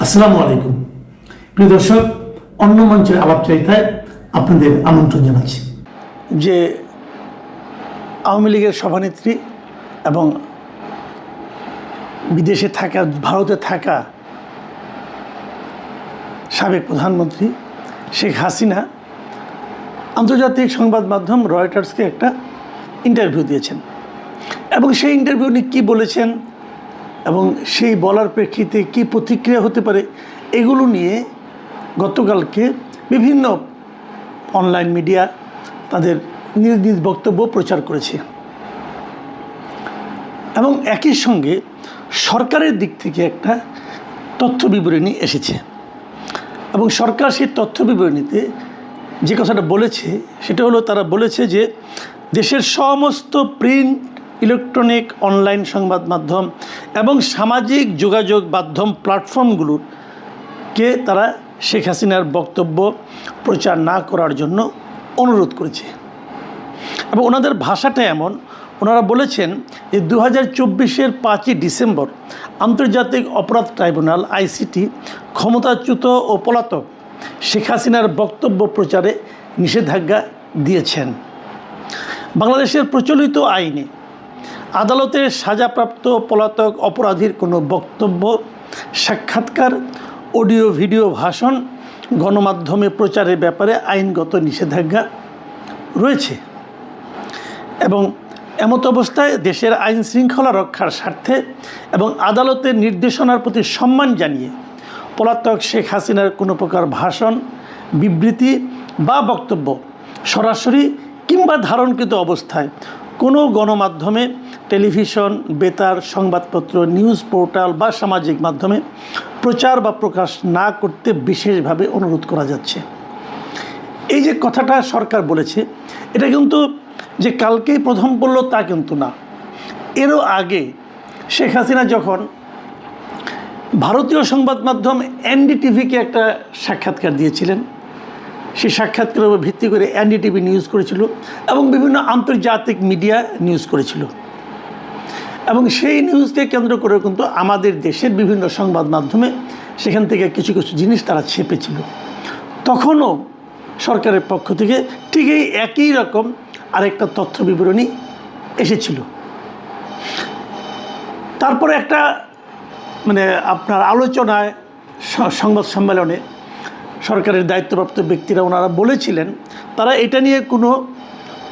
আসসালামু আলাইকুম প্রিয় দর্শক, অন্য মঞ্চের আলাপচারিতায় আপনাদের আমন্ত্রণ জানাচ্ছি। যে আওয়ামী লীগের সভানেত্রী এবং বিদেশে থাকা, ভারতে থাকা সাবেক প্রধানমন্ত্রী শেখ হাসিনা আন্তর্জাতিক সংবাদ মাধ্যম রয়টার্সকে একটা ইন্টারভিউ দিয়েছেন এবং সেই ইন্টারভিউ নিয়ে কী বলেছেন এবং সেই বলার প্রেক্ষিতে কী প্রতিক্রিয়া হতে পারে এগুলো নিয়ে গতকালকে বিভিন্ন অনলাইন মিডিয়া তাদের নিজ নিজ বক্তব্য প্রচার করেছে এবং একই সঙ্গে সরকারের দিক থেকে একটা তথ্য বিবরণী এসেছে এবং সরকার সেই তথ্য বিবরণীতে যে কথাটা বলেছে সেটা হলো, তারা বলেছে যে দেশের সমস্ত প্রিন্ট, ইলেকট্রনিক, অনলাইন সংবাদ মাধ্যম এবং সামাজিক যোগাযোগ মাধ্যম প্ল্যাটফর্মগুলোকে তারা শেখ হাসিনার বক্তব্য প্রচার না করার জন্য অনুরোধ করেছে। এবং ওনাদের ভাষাটা এমন, ওনারা বলেছেন যে 2024-এর 5ই ডিসেম্বর আন্তর্জাতিক অপরাধ ট্রাইব্যুনাল আইসিটি ক্ষমতাচ্যুত ও পলাতক শেখ হাসিনার বক্তব্য প্রচারে নিষেধাজ্ঞা দিয়েছেন। বাংলাদেশের প্রচলিত আইনে আদালতের সাজাপ্রাপ্ত পলাতক অপরাধীর কোনো বক্তব্য, সাক্ষাৎকার, অডিও ভিডিও ভাষণ গণমাধ্যমে প্রচারের ব্যাপারে আইনগত নিষেধাজ্ঞা রয়েছে এবং এমত অবস্থায় দেশের আইন শৃঙ্খলা রক্ষার স্বার্থে এবং আদালতের নির্দেশনার প্রতি সম্মান জানিয়ে পলাতক শেখ হাসিনার কোনো প্রকার ভাষণ, বিবৃতি বা বক্তব্য সরাসরি কিংবা ধারণকৃত অবস্থায় কোনো গণমাধ্যমে, টেলিভিশন, বেতার, সংবাদপত্র, নিউজ পোর্টাল বা সামাজিক মাধ্যমে প্রচার বা প্রকাশ না করতে বিশেষভাবে অনুরোধ করা যাচ্ছে। এই যে কথাটা সরকার বলেছে, এটা কিন্তু যে কালকেই প্রথম বলল তা কিন্তু না। এরও আগে শেখ হাসিনা যখন ভারতীয় সংবাদ মাধ্যম এনডিটিভিকে একটা সাক্ষাৎকার দিয়েছিলেন, সেই সাক্ষাৎকারের উপর ভিত্তি করে এনডিটিভি নিউজ করেছিল এবং বিভিন্ন আন্তর্জাতিক মিডিয়া নিউজ করেছিল এবং সেই নিউজকে কেন্দ্র করে কিন্তু আমাদের দেশের বিভিন্ন সংবাদ মাধ্যমে সেখান থেকে কিছু কিছু জিনিস তারা ছেপেছিল। তখনও সরকারের পক্ষ থেকে ঠিক এই একই রকম আরেকটা তথ্য বিবরণী এসেছিল। তারপরে একটা আপনার আলোচনায়, সংবাদ সম্মেলনে সরকারের দায়িত্বপ্রাপ্ত ব্যক্তিরা ওনারা বলেছিলেন তারা এটা নিয়ে কোনো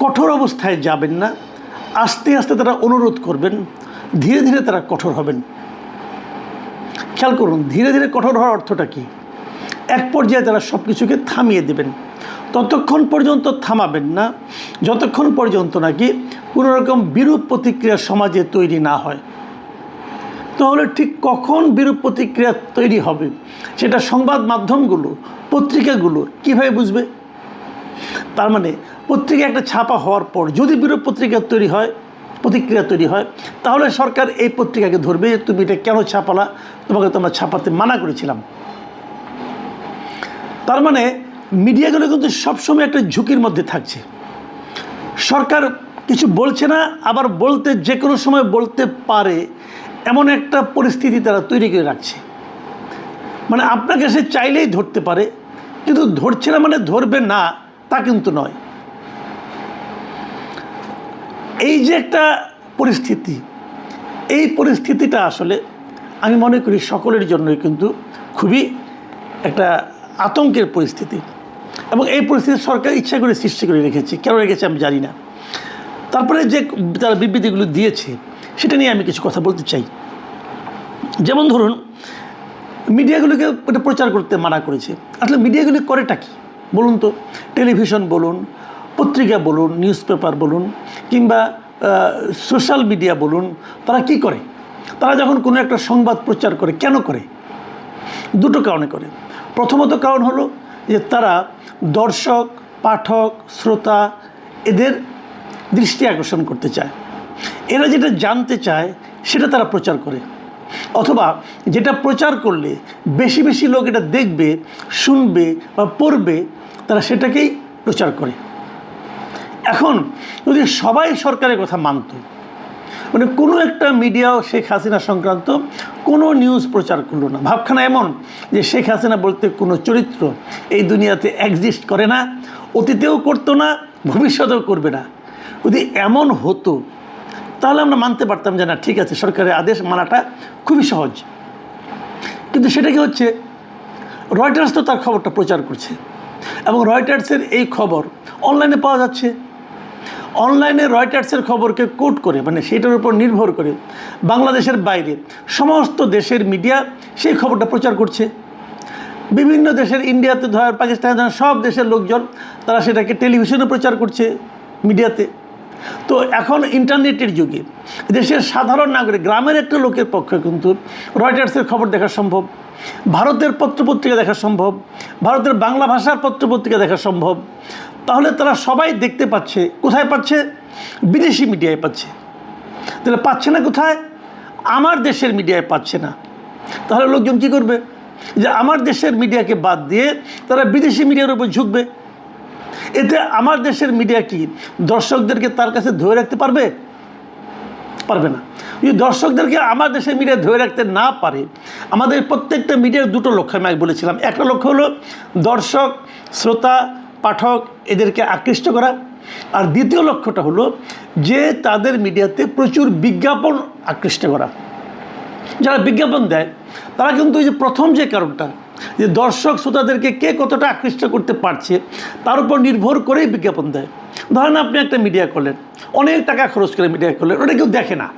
কঠোর অবস্থায় যাবেন না, আস্তে আস্তে তারা অনুরোধ করবেন, ধীরে ধীরে তারা কঠোর হবেন। খেয়াল করুন, ধীরে ধীরে কঠোর হওয়ার অর্থটা কী? এক পর্যায়ে তারা সব কিছুকে থামিয়ে দেবেন, ততক্ষণ পর্যন্ত থামাবেন না যতক্ষণ পর্যন্ত নাকি কোনো রকম বিরূপ প্রতিক্রিয়া সমাজে তৈরি না হয়। তাহলে ঠিক কখন বিরূপ প্রতিক্রিয়া তৈরি হবে সেটা সংবাদ মাধ্যমগুলো, পত্রিকাগুলো কীভাবে বুঝবে? তার মানে পত্রিকা একটা ছাপা হওয়ার পর যদি বিরূপ প্রতিক্রিয়া তৈরি হয় তাহলে সরকার এই পত্রিকাকে ধরবে, তুমি এটা কেন ছাপালা, তোমাকে তোমরা ছাপাতে মানা করেছিলাম। তার মানে মিডিয়াগুলো কিন্তু সবসময় একটা ঝুঁকির মধ্যে থাকছে। সরকার কিছু বলছে না, আবার বলতে যে কোনো সময় বলতে পারে, এমন একটা পরিস্থিতি তারা তৈরি করে রাখছে। মানে আপনাকে সে চাইলেই ধরতে পারে, কিন্তু ধরছে না মানে ধরবে না তা কিন্তু নয়। এই যে একটা পরিস্থিতি, এই পরিস্থিতিটা আসলে আমি মনে করি সকলের জন্যই কিন্তু খুবই একটা আতঙ্কের পরিস্থিতি এবং এই পরিস্থিতি সরকার ইচ্ছা করে সৃষ্টি করে রেখেছে। কেন রেখেছে আমি জানি না। তারপরে যে তারা বিবৃতিগুলো দিয়েছে সেটা নিয়ে আমি কিছু কথা বলতে চাই। যেমন ধরুন, মিডিয়াগুলোকে এটা প্রচার করতে মানা করেছে। আসলে মিডিয়াগুলি করেটা কি বলুন তো? টেলিভিশন বলুন, পত্রিকা বলুন, নিউজ পেপার বলুন কিংবা সোশ্যাল মিডিয়া বলুন, তারা কি করে? তারা যখন কোনো একটা সংবাদ প্রচার করে, কেন করে? দুটো কারণে করে। প্রথমত কারণ হলো যে তারা দর্শক, পাঠক, শ্রোতা এদের দৃষ্টি আকর্ষণ করতে চায়। এরা যেটা জানতে চায় সেটা তারা প্রচার করে, অথবা যেটা প্রচার করলে বেশি বেশি লোক এটা দেখবে, শুনবে বা পড়বে, তারা সেটাকেই প্রচার করে। এখন যদি সবাই সরকারের কথা মানত, মানে কোনো একটা মিডিয়াও শেখ হাসিনা সংক্রান্ত কোনো নিউজ প্রচার করলো না। ভাবখানা এমন যে শেখ হাসিনা বলতে কোনো চরিত্র এই দুনিয়াতে এক্সিস্ট করে না, অতীতেও করতো না, ভবিষ্যতেও করবে না। যদি এমন হতো তাহলে আমরা মানতে পারতাম যে না ঠিক আছে, সরকারের আদেশ মানাটা খুবই সহজ। কিন্তু সেটা কি হচ্ছে, রয়টার্স তো তার খবরটা প্রচার করছে এবং রয়টার্সের এই খবর অনলাইনে পাওয়া যাচ্ছে। অনলাইনে রয়টার্সের খবরকে কোট করে, মানে সেটার উপর নির্ভর করে বাংলাদেশের বাইরে সমস্ত দেশের মিডিয়া সেই খবরটা প্রচার করছে। বিভিন্ন দেশের, ইন্ডিয়াতে ধর, পাকিস্তানে সব দেশের লোকজন তারা সেটাকে টেলিভিশনে প্রচার করছে, মিডিয়াতে। তো এখন ইন্টারনেটের যুগে দেশের সাধারণ নাগরিক, গ্রামের একটা লোকের পক্ষে কিন্তু রয়টার্সের খবর দেখা সম্ভব, ভারতের পত্রপত্রিকা দেখা সম্ভব, ভারতের বাংলা ভাষার পত্রপত্রিকা দেখা সম্ভব। তাহলে তারা সবাই দেখতে পাচ্ছে, কোথায় পাচ্ছে? বিদেশি মিডিয়ায় পাচ্ছে। তাহলে পাচ্ছে না কোথায়? আমার দেশের মিডিয়ায় পাচ্ছে না। তাহলে লোকজন কী করবে? যে আমার দেশের মিডিয়াকে বাদ দিয়ে তারা বিদেশি মিডিয়ার উপর ঝুঁকবে। এতে আমার দেশের মিডিয়া কি দর্শকদেরকে তার কাছে ধরে রাখতে পারবে? পারবে না। যদি দর্শকদেরকে আমার দেশের মিডিয়া ধরে রাখতে না পারে, আমাদের প্রত্যেকটা মিডিয়ার দুটো লক্ষ্য আমি বলেছিলাম। একটা লক্ষ্য হলো দর্শক, শ্রোতা, পাঠক এদেরকে আকৃষ্ট করা, আর দ্বিতীয় লক্ষ্যটা হলো যে তাদের মিডিয়াতে প্রচুর বিজ্ঞাপন আকৃষ্ট করা। যারা বিজ্ঞাপন দেয় তারা কিন্তু এই যে প্রথম যে কারণটা, যে দর্শক শ্রোতাদেরকে কে কতটা আকৃষ্ট করতে পারছে তার উপর নির্ভর করেই বিজ্ঞাপন দেয়। ধরেন আপনি একটা মিডিয়া করলেন, অনেক টাকা খরচ করে মিডিয়া করলেন, ওটা কেউ দেখে না।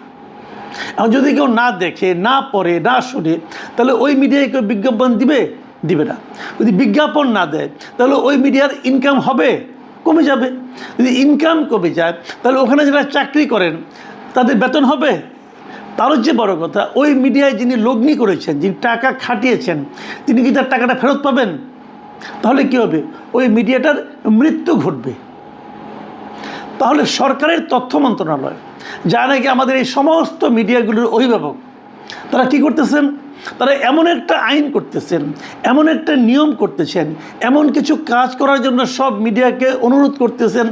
এখন যদি কেউ না দেখে, না পড়ে, না শুনে, তাহলে ওই মিডিয়ায় কেউ বিজ্ঞাপন দিবে? দিবে না। যদি বিজ্ঞাপন না দেয় তাহলে ওই মিডিয়ার ইনকাম হবে? কমে যাবে। যদি ইনকাম কমে যায় তাহলে ওখানে যারা চাকরি করেন তাদের বেতন হবে? তারও যে বড় কথা, ওই মিডিয়ায় যিনি লগ্নি করেছেন, যিনি টাকা খাটিয়েছেন, তিনি কি তার টাকাটা ফেরত পাবেন? তাহলে কী হবে? ওই মিডিয়াটার মৃত্যু ঘটবে। তাহলে সরকারের তথ্য মন্ত্রণালয়, যা নাকি আমাদের এই সমস্ত মিডিয়াগুলোর অভিভাবক, তারা কি করতেছেন? তারা এমন একটা আইন করতেছেন, এমন একটা নিয়ম করতেছেন, এমন কিছু কাজ করার জন্য সব মিডিয়াকে অনুরোধ করতেছেন,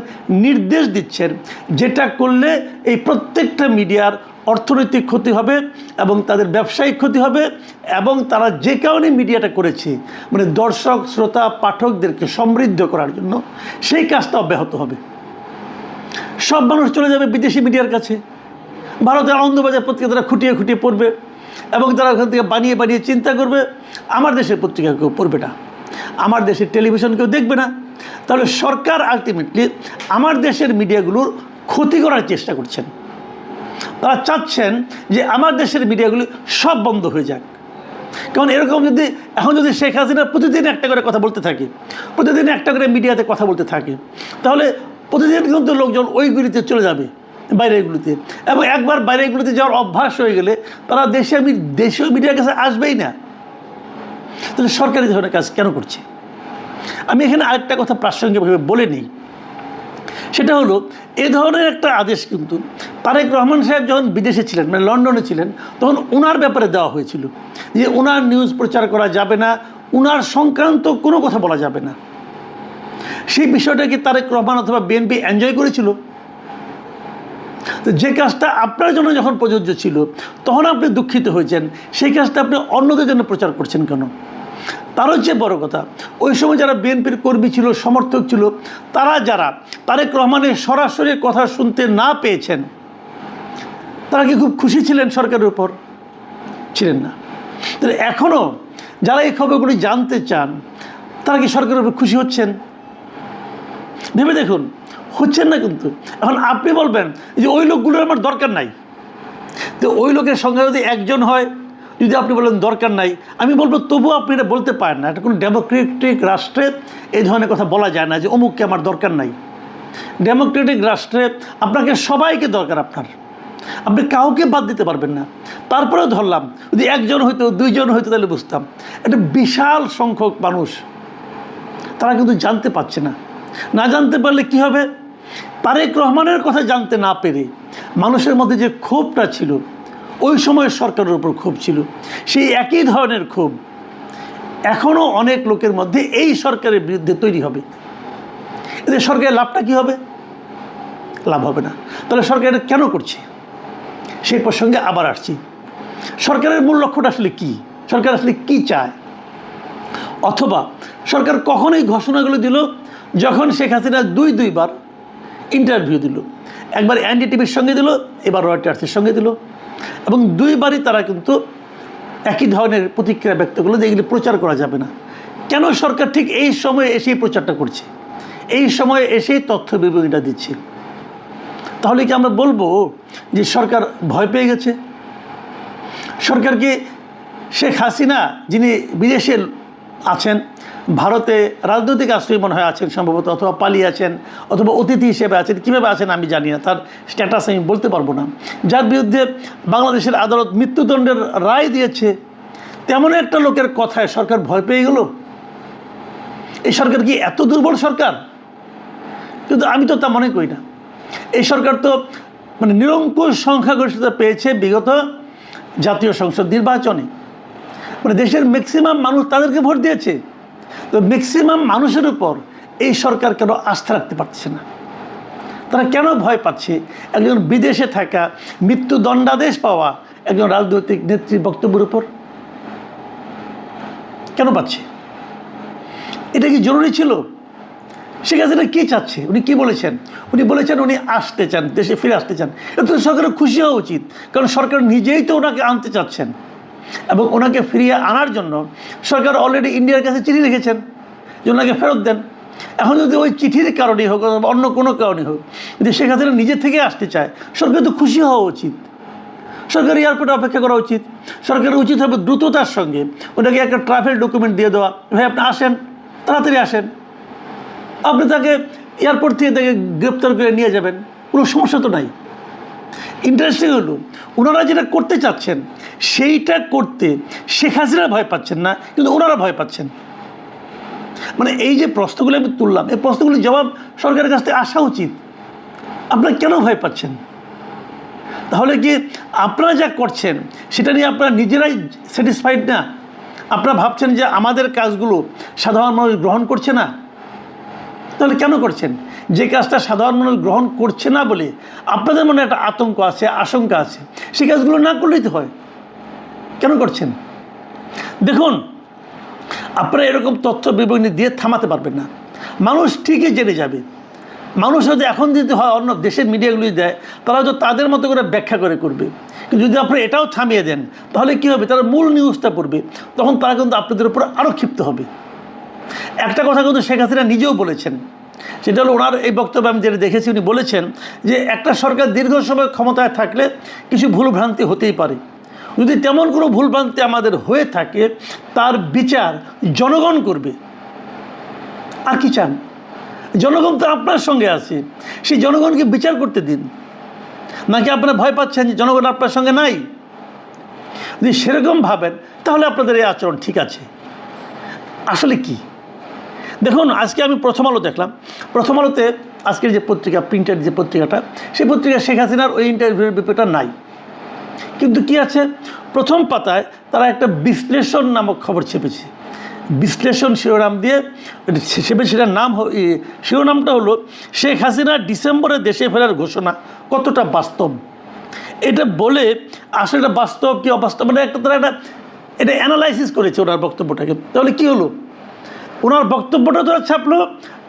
নির্দেশ দিচ্ছেন, যেটা করলে এই প্রত্যেকটা মিডিয়ার অর্থনৈতিক ক্ষতি হবে এবং তাদের ব্যবসায়িক ক্ষতি হবে, এবং তারা যে কারণে মিডিয়াটা করেছে, মানে দর্শক, শ্রোতা, পাঠকদেরকে সমৃদ্ধ করার জন্য, সেই কাজটা অব্যাহত হবে। সব মানুষ চলে যাবে বিদেশি মিডিয়ার কাছে। ভারতের আনন্দবাজার পত্রিকা তারা খুঁটিয়ে খুঁটিয়ে পড়বে এবং তারা ওখান থেকে বানিয়ে বানিয়ে চিন্তা করবে, আমার দেশের পত্রিকা কেউ পড়বে না, আমার দেশের টেলিভিশন কেউ দেখবে না। তাহলে সরকার আলটিমেটলি আমার দেশের মিডিয়াগুলোর ক্ষতি করার চেষ্টা করছেন। তারা চাচ্ছেন যে আমার দেশের মিডিয়াগুলি সব বন্ধ হয়ে যাক। কারণ এরকম যদি এখন যদি শেখ হাসিনা প্রতিদিন একটা করে কথা বলতে থাকে, প্রতিদিন একটা করে মিডিয়াতে কথা বলতে থাকে, তাহলে প্রতিদিন কিন্তু লোকজন ওইগুলিতে চলে যাবে, বাইরেগুলিতে। এবং একবার বাইরেগুলিতে যাওয়ার অভ্যাস হয়ে গেলে তারা দেশীয় মিডিয়ার কাছে আসবেই না। তাহলে সরকারি ধরনের কাজ কেন করছে? আমি এখানে আরেকটা কথা প্রাসঙ্গিকভাবে বলে নিই। সেটা হলো, এ ধরনের একটা আদেশ কিন্তু তারেক রহমান সাহেব যখন বিদেশে ছিলেন, মানে লন্ডনে ছিলেন, তখন ওনার ব্যাপারে দেওয়া হয়েছিল যে ওনার নিউজ প্রচার করা যাবে না, ওনার সংক্রান্ত কোনো কথা বলা যাবে না। সেই বিষয়টা কি তারেক রহমান অথবা বিএনপি এনজয় করেছিল? তো যে কাজটা আপনার জন্য যখন প্রযোজ্য ছিল তখন আপনি দুঃখিত হয়েছেন, সেই কাজটা আপনি অন্যদের জন্য প্রচার করছেন কেন? তারও চেয়ে বড় কথা, ওই সময় যারা বিএনপির কর্মী ছিল, সমর্থক ছিল, তারা যারা তারেক রহমানের সরাসরি কথা শুনতে না পেয়েছেন, তারা কি খুব খুশি ছিলেন সরকারের উপর? ছিলেন না। তাহলে এখনও যারা এই খবরগুলি জানতে চান, তারা কি সরকারের উপর খুশি হচ্ছেন? ভেবে দেখুন, হচ্ছেন না। কিন্তু এখন আপনি বলবেন যে ওই লোকগুলোর আমার দরকার নাই। তো ওই লোকের সংখ্যা যদি একজন হয়, যদি আপনি বলেন দরকার নাই, আমি বলবো তবুও আপনি এটা বলতে পারেন না। এটা কোনো ডেমোক্রেটিক রাষ্ট্রে এই ধরনের কথা বলা যায় না যে অমুককে আমার দরকার নাই। ডেমোক্রেটিক রাষ্ট্রে আপনাকে সবাইকে দরকার, আপনি কাউকে বাদ দিতে পারবেন না। তারপরেও ধরলাম যদি একজন হইতো, দুইজন হইতো, তাহলে বুঝতাম। একটা বিশাল সংখ্যক মানুষ তারা কিন্তু জানতে পারছে না। না জানতে পারলে কি হবে? তারেক রহমানের কথা জানতে না পেরে মানুষের মধ্যে যে ক্ষোভটা ছিল, ওই সময় সরকারের উপর ক্ষোভ ছিল, সেই একই ধরনের ক্ষোভ এখনও অনেক লোকের মধ্যে এই সরকারের বিরুদ্ধে তৈরি হবে। এতে সরকারের লাভটা কী হবে? লাভ হবে না। তাহলে সরকার এটা কেন করছে? সেই প্রসঙ্গে আবার আসছি। সরকারের মূল লক্ষ্যটা আসলে কী? সরকার আসলে কী চায়? অথবা সরকার কখন এই ঘোষণাগুলো দিল? যখন শেখ হাসিনা দুইবার ইন্টারভিউ দিল। একবার এনডিটিভির সঙ্গে দিল, এবার রয়টার্সের সঙ্গে দিল, এবং দুইবারই তারা কিন্তু একই ধরনের প্রতিক্রিয়া ব্যক্ত করলো যে এগুলি প্রচার করা যাবে না। কেন সরকার ঠিক এই সময়ে এসেই প্রচারটা করছে, এই সময়ে এসেই তথ্য বিবরণীটা দিচ্ছে? তাহলে কি আমরা বলবো যে সরকার ভয় পেয়ে গেছে? সরকারকে শেখ হাসিনা, যিনি বিদেশে আছেন, ভারতে রাজনৈতিক আশ্রয় মনে হয় আছেন সম্ভবত, অথবা পালিয়ে আছেন, অথবা অতিথি হিসেবে আছেন, কীভাবে আছেন আমি জানি না, তার স্ট্যাটাস আমি বলতে পারবো না, যার বিরুদ্ধে বাংলাদেশের আদালত মৃত্যুদণ্ডের রায় দিয়েছে, তেমন একটা লোকের কথায় সরকার ভয় পেয়ে গেল? এই সরকার কি এত দুর্বল সরকার? কিন্তু আমি তো তা মনে করি না। এই সরকার তো মানে নিরঙ্কুশ সংখ্যাগরিষ্ঠতা পেয়েছে বিগত জাতীয় সংসদ নির্বাচনে। মানে দেশের ম্যাক্সিমাম মানুষ তাদেরকে ভোট দিয়েছে। তো ম্যাক্সিমাম মানুষের উপর এই সরকার কেন আস্থা রাখতে পারছে না? তারা কেন ভয় পাচ্ছে একজন বিদেশে থাকা, মৃত্যুদণ্ডাদেশ পাওয়া একজন রাজনৈতিক নেত্রীর বক্তব্যের উপর? কেন পাচ্ছে? এটা কি জরুরি ছিল? শেখ হাসিনা কী চাচ্ছে? উনি কী বলেছেন? উনি বলেছেন উনি আসতে চান, দেশে ফিরে আসতে চান। এতে সরকারের খুশি হওয়া উচিত, কারণ সরকার নিজেই তো ওনাকে আনতে চাচ্ছেন, এবং ওনাকে ফিরিয়ে আনার জন্য সরকার অলরেডি ইন্ডিয়ার কাছে চিঠি লিখেছেন যে ওনাকে ফেরত দেন। এখন যদি ওই চিঠির কারণেই হোক অথবা অন্য কোনো কারণে হোক, যদি শেখ হাসিনা নিজে থেকে আসতে চায়, সরকার তো খুশি হওয়া উচিত। সরকার এয়ারপোর্টে অপেক্ষা করা উচিত। সরকারের উচিত হবে দ্রুততার সঙ্গে ওনাকে একটা ট্রাভেল ডকুমেন্ট দিয়ে দেওয়া, ভাই আপনি আসেন, তাড়াতাড়ি আসেন, আপনি তাকে এয়ারপোর্ট থেকে তাকে গ্রেপ্তার করে নিয়ে যাবেন, কোনো সমস্যা তো নাই। ইন্টারেস্টিং হলো ওনারা যেটা করতে চাচ্ছেন সেইটা করতে শেখ হাসিনা ভয় পাচ্ছেন না, কিন্তু ওনারা ভয় পাচ্ছেন। মানে এই যে প্রশ্নগুলো আমি তুললাম, এই প্রশ্নগুলির জবাব সরকারের কাছ থেকে আসা উচিত। আপনারা কেন ভয় পাচ্ছেন? তাহলে কি আপনারা যা করছেন সেটা নিয়ে আপনারা নিজেরাই স্যাটিসফাইড না? আপনারা ভাবছেন যে আমাদের কাজগুলো সাধারণ মানুষ গ্রহণ করছে না? তাহলে কেন করছেন? যে কাজটা সাধারণ মানুষ গ্রহণ করছে না বলে আপনাদের মনে একটা আতঙ্ক আছে, আশঙ্কা আছে, সেই কাজগুলো না করলেই তো হয়। কেন করছেন? দেখুন, আপনারা এরকম তথ্য বিবরণী দিয়ে থামাতে পারবেন না। মানুষ ঠিকই জেনে যাবে। মানুষ হয়তো এখন যদি হয় অন্য দেশের মিডিয়াগুলি দেয়, তারা হয়তো তাদের মতো করে ব্যাখ্যা করে করবে। কিন্তু যদি আপনারা এটাও থামিয়ে দেন, তাহলে কী হবে? তারা মূল নিউজটা পড়বে, তখন তারা কিন্তু আপনাদের উপর আরও ক্ষিপ্ত হবে। একটা কথা কিন্তু শেখ হাসিনা নিজেও বলেছেন, সেটা হলো ওনার এই বক্তব্য আমি যেটা দেখেছি, উনি বলেছেন যে একটা সরকার দীর্ঘ সময় ক্ষমতায় থাকলে কিছু ভুলভ্রান্তি হতেই পারে। যদি তেমন কোনো ভুলভ্রান্তি আমাদের হয়ে থাকে, তার বিচার জনগণ করবে। আর কি চান? জনগণ তো আপনার সঙ্গে আছে, সেই জনগণকে বিচার করতে দিন। নাকি আপনারা ভয় পাচ্ছেন যে জনগণ আপনার সঙ্গে নাই? যদি সেরকম ভাবেন তাহলে আপনাদের এই আচরণ ঠিক আছে। আসলে কি দেখুন, আজকে আমি প্রথম আলো দেখলাম। প্রথম আলোতে আজকের যে পত্রিকা, প্রিন্টেড যে পত্রিকাটা, সেই পত্রিকা শেখ হাসিনার ওই ইন্টারভিউর ব্যাপারটা নাই। কিন্তু কি আছে, প্রথম পাতায় তারা একটা বিশ্লেষণ নামক খবর ছেপেছে। বিশ্লেষণ শিরোনাম দিয়ে সেটার নাম, শিরোনামটা হলো শেখ হাসিনা ডিসেম্বরে দেশে ফেরার ঘোষণা কতটা বাস্তব। এটা বলে আসলে এটা বাস্তব কি অবাস্তব, মানে একটা তারা এটা অ্যানালাইসিস করেছে ওনার বক্তব্যটাকে। তাহলে কি হলো, ওনার বক্তব্যটা তো ছাপলো,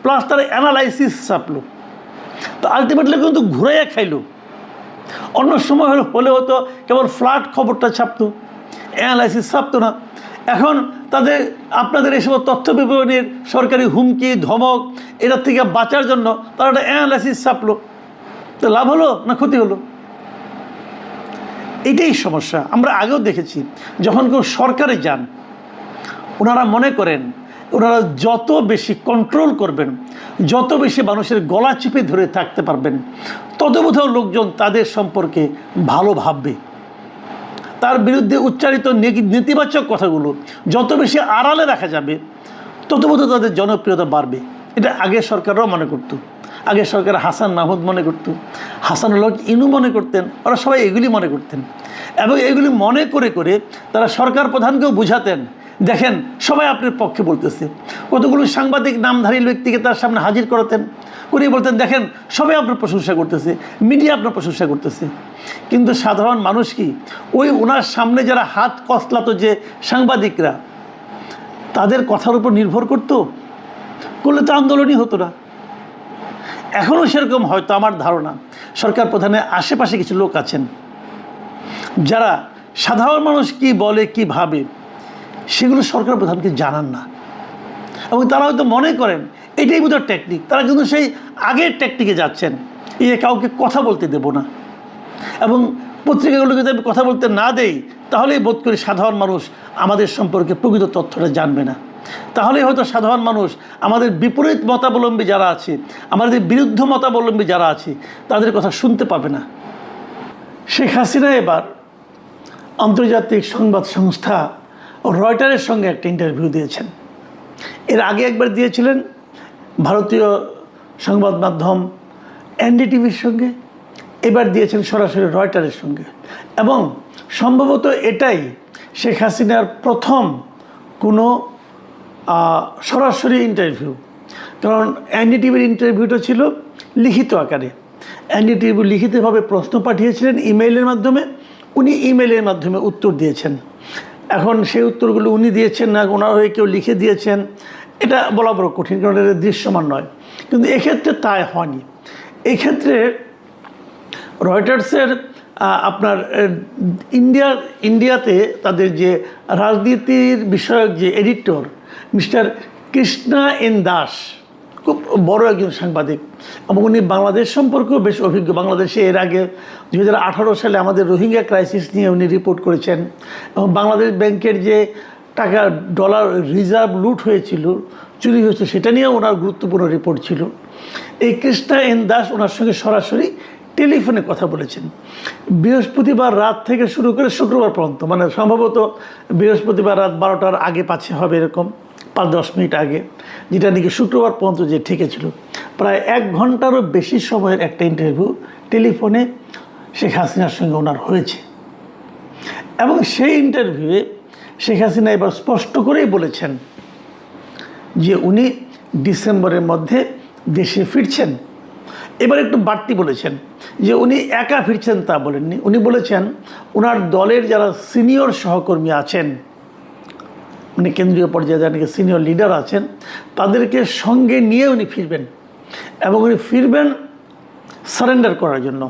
প্লাস তার অ্যানালাইসিস ছাপলো। তো আলটিমেটলি কিন্তু ঘুরাইয়া খাইলো। অন্য সময় হলে হতো কেবল ফ্ল্যাট খবরটা ছাপতো, অ্যানালাইসিস ছাপতো না। এখন আপনাদের এইসব তথ্য বিবরণীর সরকারি হুমকি ধমক এটার থেকে বাঁচার জন্য তারা একটা অ্যানালাইসিস ছাপলো। তো লাভ হলো না ক্ষতি হলো? এটাই সমস্যা। আমরা আগেও দেখেছি, যখন কেউ সরকারে যান, ওনারা মনে করেন ওনারা যত বেশি কন্ট্রোল করবেন, যত বেশি মানুষের গলা চিপে ধরে থাকতে পারবেন, তত বোধহয় লোকজন তাদের সম্পর্কে ভালো ভাববে। তার বিরুদ্ধে উচ্চারিত নেতিবাচক কথাগুলো যত বেশি আড়ালে রাখা যাবে, তত বোধহয় তাদের জনপ্রিয়তা বাড়বে। এটা আগের সরকাররাও মনে করত। আগের সরকার হাসান মাহমুদ মনে করত, হাসানুল হক ইনু মনে করতেন, ওরা সবাই এগুলি মনে করতেন। এবং এগুলি মনে করে করে তারা সরকার প্রধানকেও বুঝাতেন দেখেন সবাই আপনার পক্ষে বলতেছে। কতগুলো সাংবাদিক নামধারী ব্যক্তিকে তার সামনে হাজির করাতেন, করে বলতেন দেখেন সবাই আপনার প্রশংসা করতেছে, মিডিয়া আপনার প্রশংসা করতেছে। কিন্তু সাধারণ মানুষ কি ওই ওনার সামনে যারা হাত কসলাতো যে সাংবাদিকরা, তাদের কথার উপর নির্ভর করতো? করলে তো আন্দোলনই হতো না। এখনও সেরকম হয়তো আমার ধারণা সরকার প্রধানের আশেপাশে কিছু লোক আছেন যারা সাধারণ মানুষ কি বলে কি ভাবে সেগুলো সরকার প্রধানকে জানান না, এবং তারা হয়তো মনে করেন এটাই বোধহয় টেকনিক। তারা কিন্তু সেই আগের টেকনিকে যাচ্ছেন, কাউকে কথা বলতে দেব না, এবং পত্রিকাগুলোকে যদি আমি কথা বলতে না দেই তাহলেই বোধ করি সাধারণ মানুষ আমাদের সম্পর্কে প্রকৃত তথ্যটা জানবে না। তাহলেই হয়তো সাধারণ মানুষ আমাদের বিপরীত মতাবলম্বী যারা আছে, আমাদের বিরুদ্ধ মতাবলম্বী যারা আছে, তাদের কথা শুনতে পাবে না। শেখ হাসিনা এবার আন্তর্জাতিক সংবাদ সংস্থা রয়টারের সঙ্গে একটা ইন্টারভিউ দিয়েছেন। এর আগে একবার দিয়েছিলেন ভারতীয় সংবাদ মাধ্যম এনডিটিভির সঙ্গে, এবার দিয়েছেন সরাসরি রয়টারের সঙ্গে। এবং সম্ভবত এটাই শেখ হাসিনার প্রথম কোনো সরাসরি ইন্টারভিউ, কারণ এনডিটিভির ইন্টারভিউটা ছিল লিখিত আকারে। এনডিটিভি লিখিতভাবে প্রশ্ন পাঠিয়েছিলেন ইমেইলের মাধ্যমে, উনি ইমেইলের মাধ্যমে উত্তর দিয়েছেন। এখন সেই উত্তরগুলো উনি দিয়েছেন না ওনার হয়ে কেউ লিখে দিয়েছেন, এটা বলা বড় কঠিন, কারণ এটা দৃশ্যমান নয়। কিন্তু এক্ষেত্রে তাই হয়নি। এক্ষেত্রে রয়টার্সের আপনার ইন্ডিয়াতে তাদের যে রাজনীতির বিষয়ক যে editor mister Krishna N Das, খুব বড় একজন সাংবাদিক, এবং উনি বাংলাদেশ সম্পর্কেও বেশ অভিজ্ঞ। বাংলাদেশে এর আগে 2018 সালে আমাদের রোহিঙ্গা ক্রাইসিস নিয়ে উনি রিপোর্ট করেছেন, এবং বাংলাদেশ ব্যাংকের যে টাকা ডলার রিজার্ভ লুট হয়েছিল, চুরি হয়েছে, সেটা নিয়েও ওনার গুরুত্বপূর্ণ রিপোর্ট ছিল। এই কৃষ্ণা এন দাস ওনার সঙ্গে সরাসরি টেলিফোনে কথা বলেছেন বৃহস্পতিবার রাত থেকে শুরু করে শুক্রবার পর্যন্ত, মানে সম্ভবত বৃহস্পতিবার রাত 12টার আগে পাচ্ছে হবে, এরকম 5-10 মিনিট আগে, যেটা নাকি শুক্রবার পর্যন্ত যে ঠেকেছিল। প্রায় 1 ঘন্টারও বেশি সময়ের একটা ইন্টারভিউ টেলিফোনে শেখ হাসিনার সঙ্গে ওনার হয়েছে। এবং সেই ইন্টারভিউয়ে শেখ হাসিনা এবার স্পষ্ট করেই বলেছেন যে উনি ডিসেম্বরের মধ্যে দেশে ফিরছেন। এবার একটু বাড়তি বলেছেন যে উনি একা ফিরছেন তা বলেননি, উনি বলেছেন ওনার দলের যারা সিনিয়র সহকর্মী আছেন, মানে কেন্দ্রীয় পর্যায়ে যারা নাকি সিনিয়র লিডার আছেন, তাদেরকে সঙ্গে নিয়ে উনি ফিরবেন, এবং উনি ফিরবেন সারেন্ডার করার জন্য।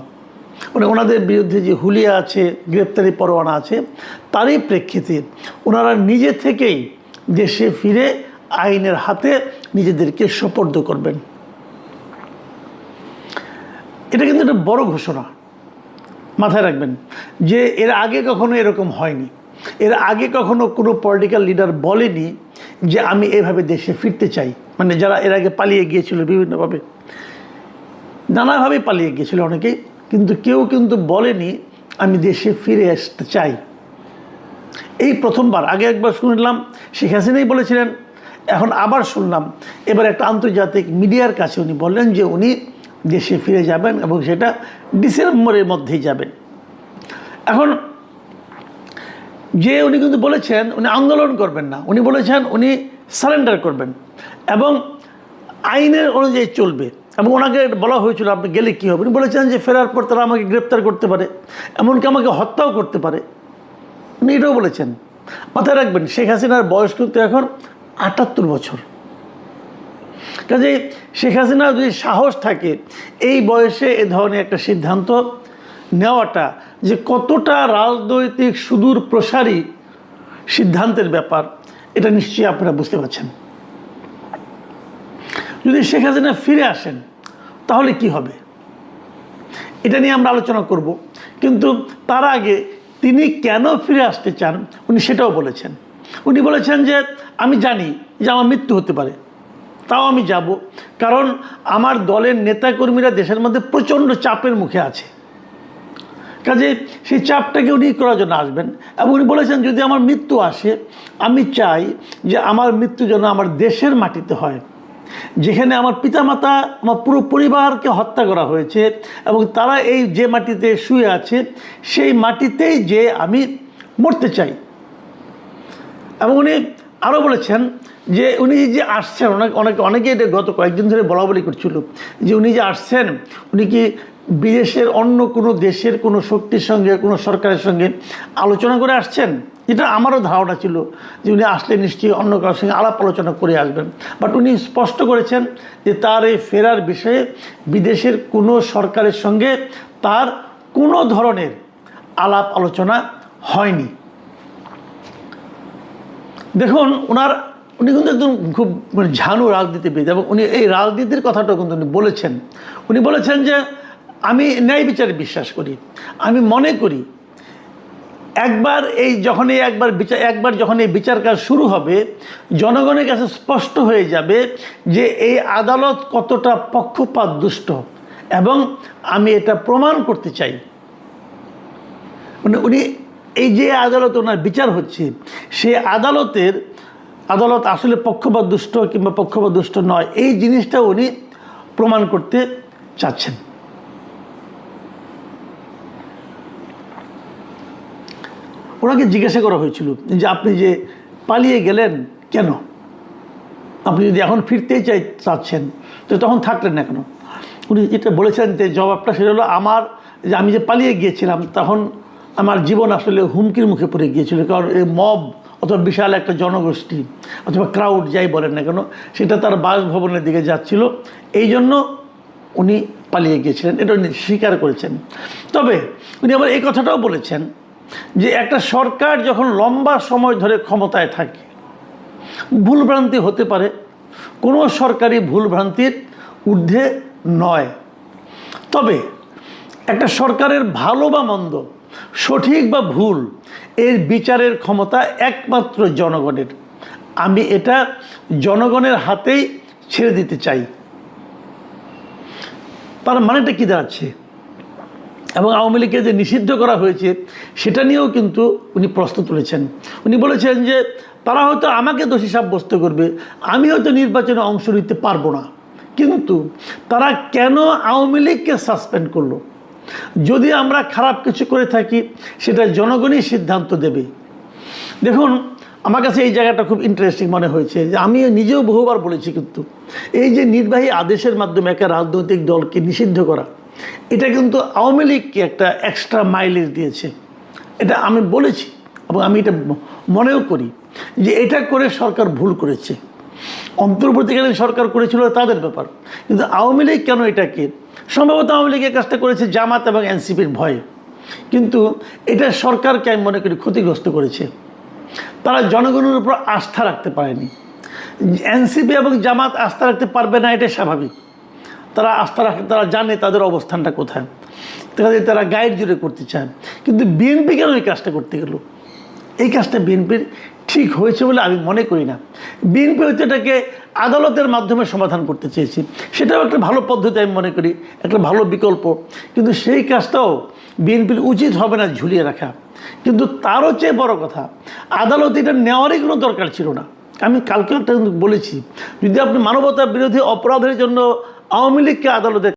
মানে ওনাদের বিরুদ্ধে যে হুলিয়া আছে, গ্রেপ্তারি পরোয়ানা আছে, তারই প্রেক্ষিতে ওনারা নিজে থেকেই দেশে ফিরে আইনের হাতে নিজেদেরকে সোপর্দ করবেন। এটা কিন্তু একটা বড় ঘোষণা, মাথায় রাখবেন যে এর আগে কখনো এরকম হয়নি। এর আগে কখনো কোনো পলিটিক্যাল লিডার বলেনি যে আমি এভাবে দেশে ফিরতে চাই। মানে যারা এর আগে পালিয়ে গিয়েছিল বিভিন্নভাবে, নানাভাবে পালিয়ে গিয়েছিল অনেকেই, কিন্তু কেউ কিন্তু বলেনি আমি দেশে ফিরে আসতে চাই। এই প্রথমবার, আগে একবার শুনলাম শেখ হাসিনাই বলেছিলেন, এখন আবার শুনলাম এবার একটা আন্তর্জাতিক মিডিয়ার কাছে উনি বললেন যে উনি দেশে ফিরে যাবেন, এবং সেটা ডিসেম্বরের মধ্যেই যাবেন। এখন যে উনি কিন্তু বলেছেন উনি আন্দোলন করবেন না, উনি বলেছেন উনি সারেন্ডার করবেন এবং আইনের অনুযায়ী চলবে। এবং ওনাকে বলা হয়েছিল আপনি গেলে কী হবে, উনি বলেছেন যে ফেরার পর তারা আমাকে গ্রেপ্তার করতে পারে, এমনকি আমাকে হত্যাও করতে পারে, উনি এটাও বলেছেন। মাথায় রাখবেন শেখ হাসিনার বয়স কিন্তু এখন 78 বছর। কাজে শেখ হাসিনার যদি সাহস থাকে এই বয়সে এ ধরনের একটা সিদ্ধান্ত নেওয়াটা যে কতটা রাজনৈতিক সুদূর প্রসারী সিদ্ধান্তের ব্যাপার, এটা নিশ্চয়ই আপনারা বুঝতে পারছেন। যদি শেখ হাসিনা ফিরে আসেন তাহলে কি হবে, এটা নিয়ে আমরা আলোচনা করব। কিন্তু তার আগে তিনি কেন ফিরে আসতে চান উনি সেটাও বলেছেন। উনি বলেছেন যে আমি জানি যে আমার মৃত্যু হতে পারে, তাও আমি যাব, কারণ আমার দলের নেতাকর্মীরা দেশের মধ্যে প্রচণ্ড চাপের মুখে আছে। কাজে সেই চাপটাকে উনি করার জন্য আসবেন। এবং উনি বলেছেন যদি আমার মৃত্যু আসে, আমি চাই যে আমার মৃত্যু যেন আমার দেশের মাটিতে হয়, যেখানে আমার পিতামাতা, আমার পুরো পরিবারকে হত্যা করা হয়েছে, এবং তারা এই যে মাটিতে শুয়ে আছে সেই মাটিতেই যে আমি মরতে চাই। এবং উনি আরও বলেছেন যে উনি যে আসছেন, অনেকে এটা গত কয়েকদিন ধরে বলা বলি করছিল যে উনি যে আসছেন, উনি কি বিদেশের অন্য কোনো দেশের কোনো শক্তির সঙ্গে, কোনো সরকারের সঙ্গে আলোচনা করে আসছেন। এটা আমারও ধারণা ছিল যে উনি আসলে নিশ্চয়ই অন্য কারোর সঙ্গে আলাপ আলোচনা করে আসবেন, বাট উনি স্পষ্ট করেছেন যে তার এই ফেরার বিষয়ে বিদেশের কোনো সরকারের সঙ্গে তার কোনো ধরনের আলাপ আলোচনা হয়নি। দেখুন উনি কিন্তু একদম খুব ঝানু রাজনীতিবিদ, এবং উনি এই রাজনীতির কথাটাও কিন্তু উনি বলেছেন যে আমি ন্যায় বিচারে বিশ্বাস করি। আমি মনে করি একবার যখন এই বিচার কাজ শুরু হবে, জনগণের কাছে স্পষ্ট হয়ে যাবে যে এই আদালত কতটা পক্ষপাত দুষ্ট, এবং আমি এটা প্রমাণ করতে চাই। উনি এই যে আদালত ওনার বিচার হচ্ছে, সেই আদালত আসলে পক্ষপাত দুষ্ট কিংবা পক্ষপাত দুষ্ট নয়, এই জিনিসটা উনি প্রমাণ করতে চাচ্ছেন। ওনাকে জিজ্ঞাসা করা হয়েছিল যে আপনি যে পালিয়ে গেলেন কেন, আপনি যদি এখন ফিরতেই চাচ্ছেন তো তখন থাকলেন না কেন। উনি যেটা বলেছেন যে জবাবটা সেটা হলো আমি যে পালিয়ে গিয়েছিলাম তখন আমার জীবন আসলে হুমকির মুখে পড়ে গিয়েছিল, কারণ এই মব অথবা বিশাল একটা জনগোষ্ঠী অথবা ক্রাউড যাই বলেন না কেন, সেটা তার বাসভবনের দিকে যাচ্ছিল, এই জন্য উনি পালিয়ে গিয়েছিলেন, এটা উনি স্বীকার করেছেন। তবে উনি আবার এই কথাটাও বলেছেন যে একটা সরকার যখন লম্বা সময় ধরে ক্ষমতায় থাকে, ভুলভ্রান্তি হতে পারে, কোনো সরকারি ভুলভ্রান্তির ঊর্ধ্বে নয়। তবে একটা সরকারের ভালো বা মন্দ, সঠিক বা ভুল, এর বিচারের ক্ষমতা একমাত্র জনগণের। আমি এটা জনগণের হাতেই ছেড়ে দিতে চাই। তার মানেটা কী দাঁড়াচ্ছে? এবং আওয়ামী লীগকে যে নিষিদ্ধ করা হয়েছে সেটা নিয়েও কিন্তু উনি প্রশ্ন তুলেছেন। উনি বলেছেন যে তারা হয়তো আমাকে দোষী সাব্যস্ত করবে, আমি হয়তো নির্বাচনে অংশ নিতে পারবো না, কিন্তু তারা কেন আওয়ামী লীগকে সাসপেন্ড করলো? যদি আমরা খারাপ কিছু করে থাকি সেটা জনগণই সিদ্ধান্ত দেবে। দেখুন, আমার কাছে এই জায়গাটা খুব ইন্টারেস্টিং মনে হয়েছে যে আমি নিজেও বহুবার বলেছি, কিন্তু এই যে নির্বাহী আদেশের মাধ্যমে একটা রাজনৈতিক দলকে নিষিদ্ধ করা, এটা কিন্তু আওয়ামী লীগকে একটা এক্সট্রা মাইলেজ দিয়েছে। এটা আমি বলেছি এবং আমি এটা মনেও করি যে এটা করে সরকার ভুল করেছে। অন্তর্বর্তীকালীন সরকার করেছিল তাদের ব্যাপার, কিন্তু আওয়ামী লীগ কেন এটাকে, সম্ভবত আওয়ামী লীগের কাজটা করেছে জামাত এবং এনসিপির ভয়ে, কিন্তু এটা সরকারকে আমি মনে করি ক্ষতিগ্রস্ত করেছে। তারা জনগণের উপর আস্থা রাখতে পারেনি। এনসিপি এবং জামাত আস্থা রাখতে পারবে না, এটা স্বাভাবিক। তারা জানে তাদের অবস্থানটা কোথায়, তারা গাইড জুড়ে করতে চায়। কিন্তু বিএনপি কেন এই কাজটা করতে গেল? এই কাজটা বিএনপির ঠিক হয়েছে বলে আমি মনে করি না। বিএনপি হয়তো এটাকে আদালতের মাধ্যমে সমাধান করতে চেয়েছি, সেটাও একটা ভালো পদ্ধতি আমি মনে করি, একটা ভালো বিকল্প, কিন্তু সেই কাজটাও বিএনপির উচিত হবে না ঝুলিয়ে রাখা। কিন্তু তারও চেয়ে বড় কথা, আদালত এটা নেওয়ারই কোনো দরকার ছিল না। আমি কালকে একটা বলেছি, যদি আপনি মানবতা বিরোধী অপরাধের জন্য আওয়ামী লীগকে আদালতে